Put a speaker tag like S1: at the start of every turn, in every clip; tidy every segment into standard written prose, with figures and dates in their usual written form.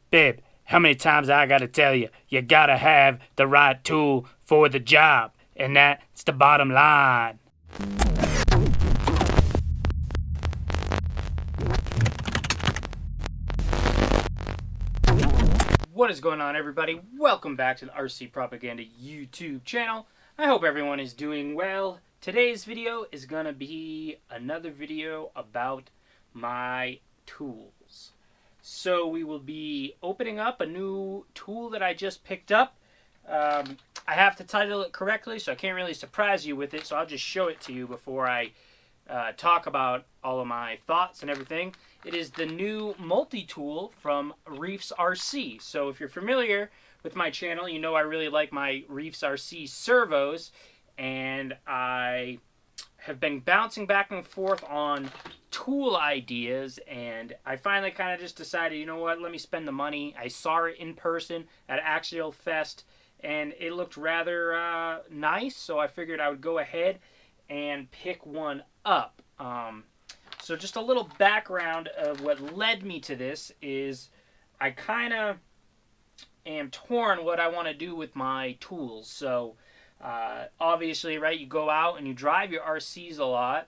S1: Babe, how many times I gotta tell you, you gotta have the right tool for the job. And that's the bottom line. What is going on, everybody? Welcome back to the RC Propaganda YouTube channel. I hope everyone is doing well. Today's video is gonna be another video about my tools. So we will be opening up a new tool that I just picked up. I have to title it correctly, so I can't really surprise you with it, so I'll just show it to you before I talk about all of my thoughts and everything. It is the new multi-tool from Reefs RC. So if you're familiar with my channel, you know I really like my Reefs RC servos, and I have been bouncing back and forth on tool ideas, and I finally kind of just decided, you know what, let me spend the money. I saw it in person at Axial Fest, and it looked rather nice, so I figured I would go ahead and pick one up. So just a little background of what led me to this is I kind of am torn what I want to do with my tools. So obviously, right, you go out and you drive your RCs a lot,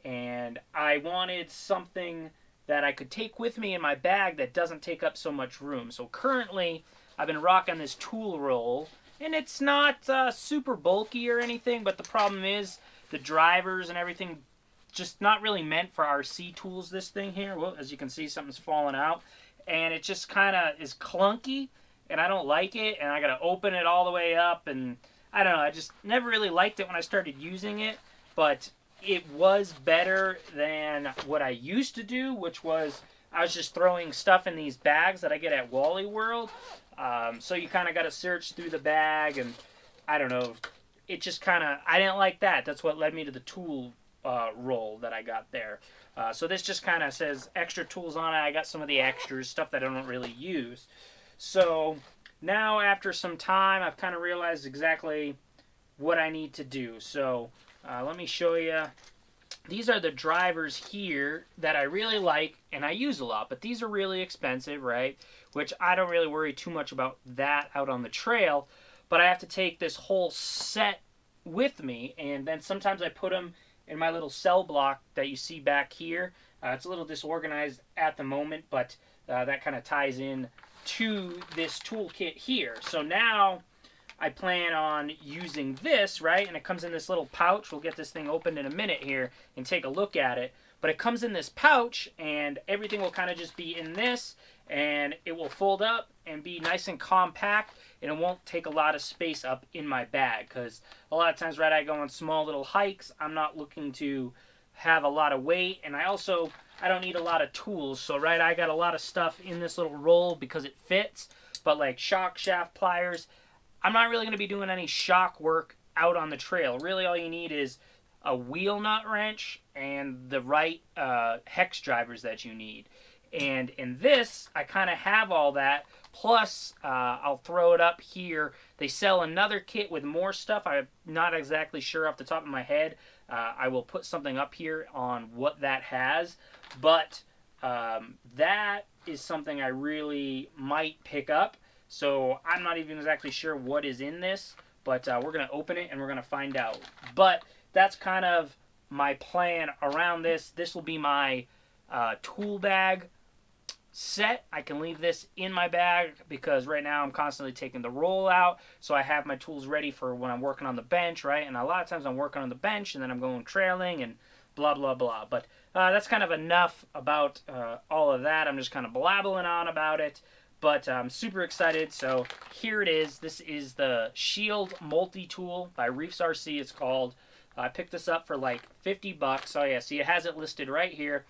S1: and I wanted something that I could take with me in my bag that doesn't take up so much room. So currently, I've been rocking this tool roll, and it's not super bulky or anything, but the problem is the drivers and everything just not really meant for RC tools, this thing here. Well, as you can see, something's falling out, and it just kind of is clunky, and I don't like it, and I got to open it all the way up, and I don't know, I just never really liked it when I started using it, but it was better than what I used to do, which was I was just throwing stuff in these bags that I get at Wally World. So you kind of got to search through the bag, and I don't know, it just kind of, I didn't like that. That's what led me to the tool roll that I got there. So this just kind of says extra tools on it. I got some of the extras, stuff that I don't really use. So now after some time, I've kind of realized exactly what I need to do. So let me show you. These are the drivers here that I really like and I use a lot, but these are really expensive, right? Which I don't really worry too much about that out on the trail, but I have to take this whole set with me, and then sometimes I put them in my little cell block that you see back here. It's a little disorganized at the moment, but that kind of ties in to this toolkit here. So now I plan on using this, right? And it comes in this little pouch. We'll get this thing opened in a minute here and take a look at it. But it comes in this pouch, and everything will kind of just be in this, and it will fold up and be nice and compact, and it won't take a lot of space up in my bag, because a lot of times, right, I go on small little hikes. I'm not looking to have a lot of weight, and I don't need a lot of tools. So, right, I got a lot of stuff in this little roll because it fits, but like shock shaft pliers, I'm not really going to be doing any shock work out on the trail. Really, all you need is a wheel nut wrench and the right hex drivers that you need. And in this, I kind of have all that. Plus, I'll throw it up here. They sell another kit with more stuff. I'm not exactly sure off the top of my head. I will put something up here on what that has. But that is something I really might pick up. So I'm not even exactly sure what is in this, but we're going to open it and we're going to find out. But that's kind of my plan around this. This will be my tool bag set. I can leave this in my bag because right now I'm constantly taking the roll out, so I have my tools ready for when I'm working on the bench, right? And a lot of times I'm working on the bench and then I'm going trailing and blah, blah, blah. But that's kind of enough about all of that. I'm just kind of blabbling on about it. But I'm super excited, so here it is. This is the Shield Multi-Tool by Reefs RC, it's called. I picked this up for like 50 bucks. Oh yeah, see, it has it listed right here.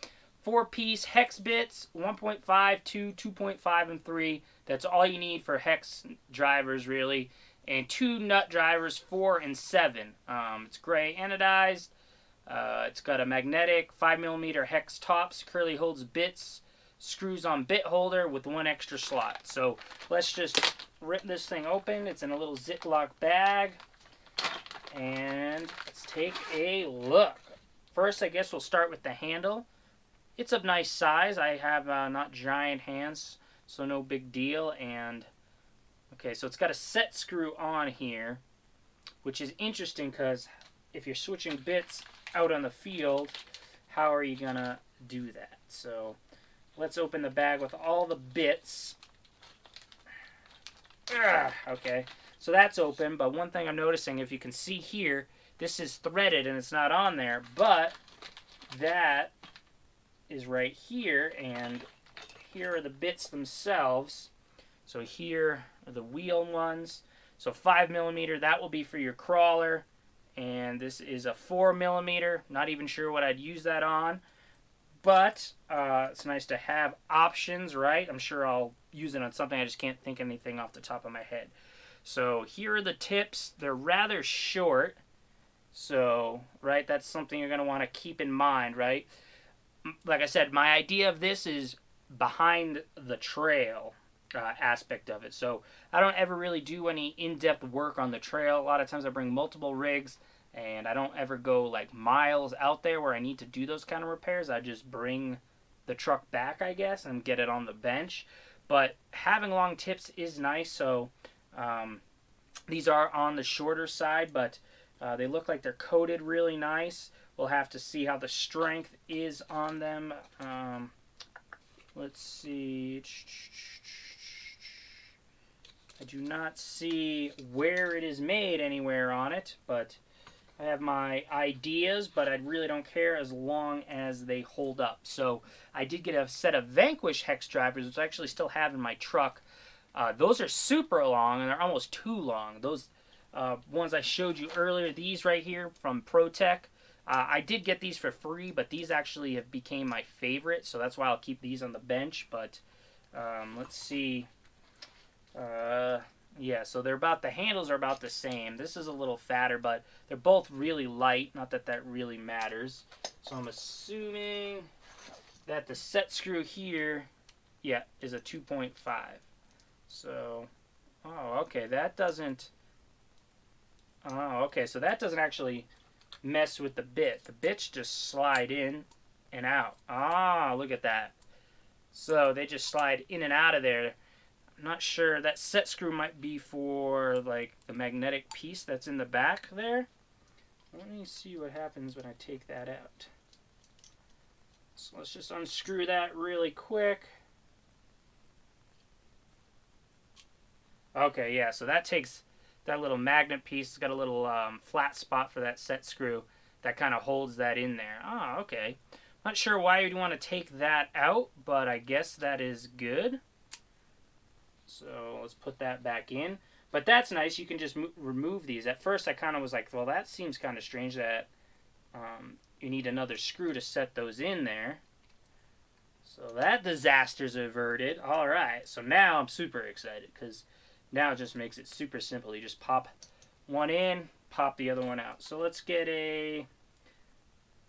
S1: 4-piece hex bits, 1.5, 2, 2.5, and 3. That's all you need for hex drivers, really. And 2 nut drivers, 4 and 7. It's gray anodized. It's got a magnetic 5mm hex top, securely holds bits, screws on bit holder with 1 extra slot. So let's just rip this thing open. It's in a little Ziploc bag, and let's take a look. First, I guess we'll start with the handle. It's of nice size. I have not giant hands, so no big deal. And okay, so it's got a set screw on here, which is interesting because if you're switching bits out on the field, how are you gonna do that? So let's open the bag with all the bits. Okay, so that's open, but one thing I'm noticing, if you can see here, this is threaded and it's not on there, but that is right here, and here are the bits themselves. So here are the wheel ones. So 5mm, that will be for your crawler, and this is a 4mm. Not even sure what I'd use that on, but it's nice to have options, right? I'm sure I'll use it on something. I just can't think anything off the top of my head. So here are the tips. They're rather short, so right, that's something you're going to want to keep in mind, right? Like I said, my idea of this is behind the trail aspect of it. So I don't ever really do any in-depth work on the trail. A lot of times I bring multiple rigs, and I don't ever go like miles out there where I need to do those kind of repairs. I just bring the truck back, I guess, and get it on the bench. But having long tips is nice. So these are on the shorter side, but they look like they're coated really nice. We'll have to see how the strength is on them. Let's see. I do not see where it is made anywhere on it, but I have my ideas, but I really don't care as long as they hold up. So I did get a set of Vanquish hex drivers, which I actually still have in my truck. Those are super long, and they're almost too long. Those ones I showed you earlier, these right here from ProTech, I did get these for free, but these actually have became my favorite, so that's why I'll keep these on the bench. But let's see. Yeah, so they're about, the handles are about the same. This is a little fatter, but they're both really light. Not that that really matters. So I'm assuming that the set screw here, yeah, is a 2.5. So, oh, okay, that doesn't, oh, okay, so that doesn't actually mess with the bit. The bits just slide in and out. Ah, look at that. So they just slide in and out of there. I'm not sure. That set screw might be for like the magnetic piece that's in the back there. Let me see what happens when I take that out. So let's just unscrew that really quick. Okay, yeah, so that takes that little magnet piece. It's got a little flat spot for that set screw that kind of holds that in there. Ah, okay. Not sure why you'd want to take that out, but I guess that is good. So let's put that back in. But that's nice. You can just remove these. At first, I kind of was like, well, that seems kind of strange that you need another screw to set those in there. So that disaster's averted. All right. So now I'm super excited because now it just makes it super simple. You just pop one in, pop the other one out. So let's get a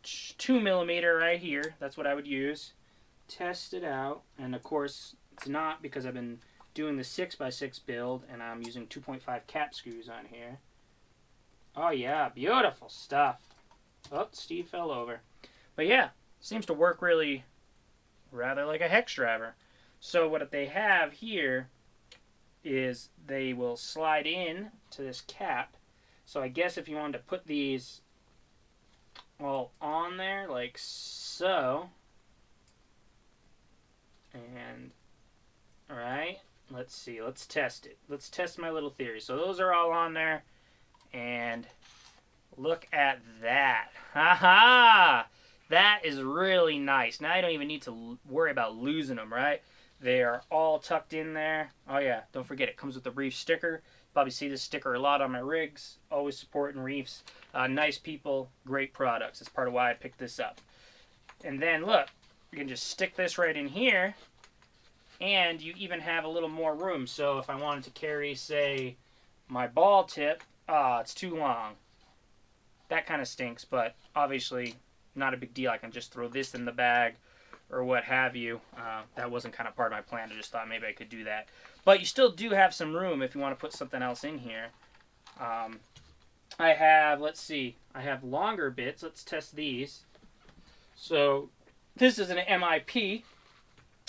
S1: 2mm right here. That's what I would use. Test it out. And of course, it's not because I've been doing the 6x6 build and I'm using 2.5 cap screws on here. Oh yeah, beautiful stuff. Oh, Steve fell over. But yeah, seems to work really rather like a hex driver. So what they have here is they will slide in to this cap. So I guess if you wanted to put these all on there like so, and all right, let's see, let's test it. Let's test my little theory. So those are all on there, and look at that. Haha! That is really nice. Now I don't even need to worry about losing them, right? They are all tucked in there. Oh yeah, don't forget it comes with the Reefs sticker. Probably see this sticker a lot on my rigs. Always supporting Reefs. Nice people, great products. That's part of why I picked this up. And then look, you can just stick this right in here, and you even have a little more room. So if I wanted to carry, say, my ball tip, it's too long. That kind of stinks, but obviously not a big deal. I can just throw this in the bag or what have you. That wasn't kind of part of my plan. I just thought maybe I could do that. But you still do have some room if you want to put something else in here. I have, let's see, I have longer bits. Let's test these. So this is an MIP.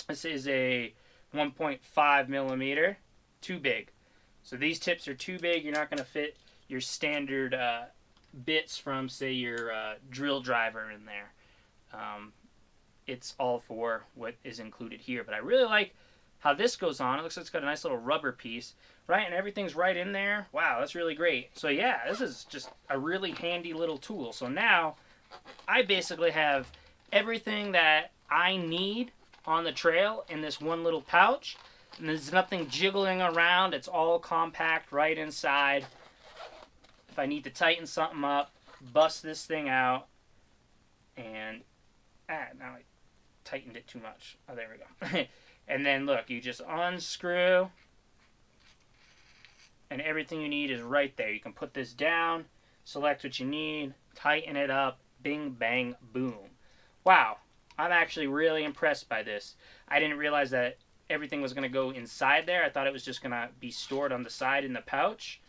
S1: This is a 1.5 millimeter, too big. So these tips are too big. You're not going to fit your standard bits from, say, your drill driver in there. It's all for what is included here. But I really like how this goes on. It looks like it's got a nice little rubber piece, right? And everything's right in there. Wow, that's really great. So yeah, this is just a really handy little tool. So now I basically have everything that I need on the trail in this one little pouch. And there's nothing jiggling around. It's all compact right inside. If I need to tighten something up, bust this thing out. And now I tightened it too much. Oh, there we go. And then look, you just unscrew. And everything you need is right there. You can put this down, select what you need, tighten it up, bing, bang, boom. Wow, I'm actually really impressed by this. I didn't realize that everything was going to go inside there. I thought it was just going to be stored on the side in the pouch.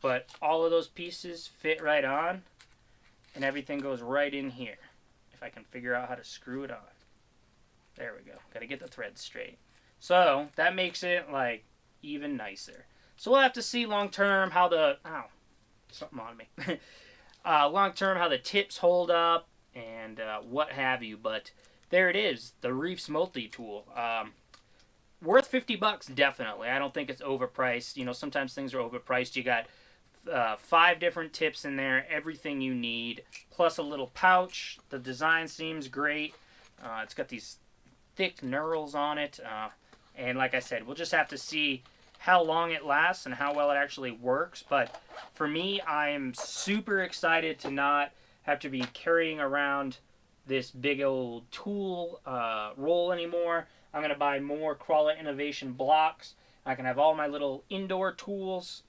S1: But all of those pieces fit right on, and everything goes right in here. If I can figure out how to screw it on. There we go. Got to get the threads straight. So that makes it like even nicer. So we'll have to see long term how the something on me. Long term how the tips hold up and what have you. But there it is, the Reefs multi-tool. Worth $50 definitely. I don't think it's overpriced. You know, sometimes things are overpriced. You got 5 different tips in there, everything you need, plus a little pouch. The design seems great. It's got these thick knurls on it, and like I said, we'll just have to see how long it lasts and how well it actually works. But for me, I'm super excited to not have to be carrying around this big old tool roll anymore. I'm going to buy more Crawler Innovation blocks. I can have all my little indoor tools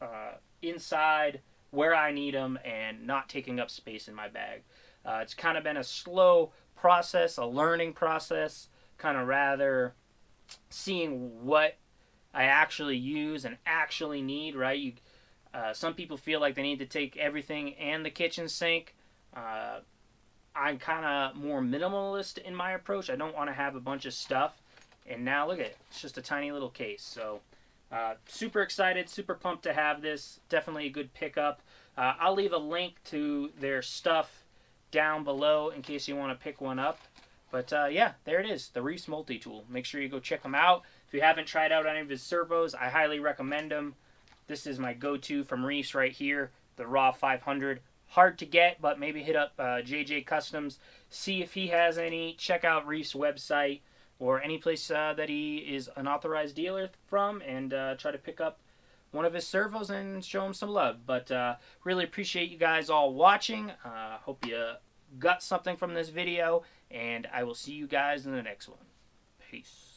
S1: inside where I need them and not taking up space in my bag. It's kind of been a slow process, a learning process, kind of rather seeing what I actually use and actually need, right? Some people feel like they need to take everything and the kitchen sink. I'm kind of more minimalist in my approach. I don't want to have a bunch of stuff. And now look at it. It's just a tiny little case. So super excited, super pumped to have this. Definitely a good pickup. I'll leave a link to their stuff down below in case you want to pick one up. But yeah, there it is, the Reefs multi-tool. Make sure you go check them out. If you haven't tried out any of his servos, I highly recommend them. This is my go-to from Reefs right here, the Raw 500. Hard to get, but maybe hit up JJ Customs, see if he has any. Check out Reefs' website or any place that he is an authorized dealer from, and try to pick up one of his servos and show him some love. But really appreciate you guys all watching. Hope you got something from this video, and I will see you guys in the next one. Peace.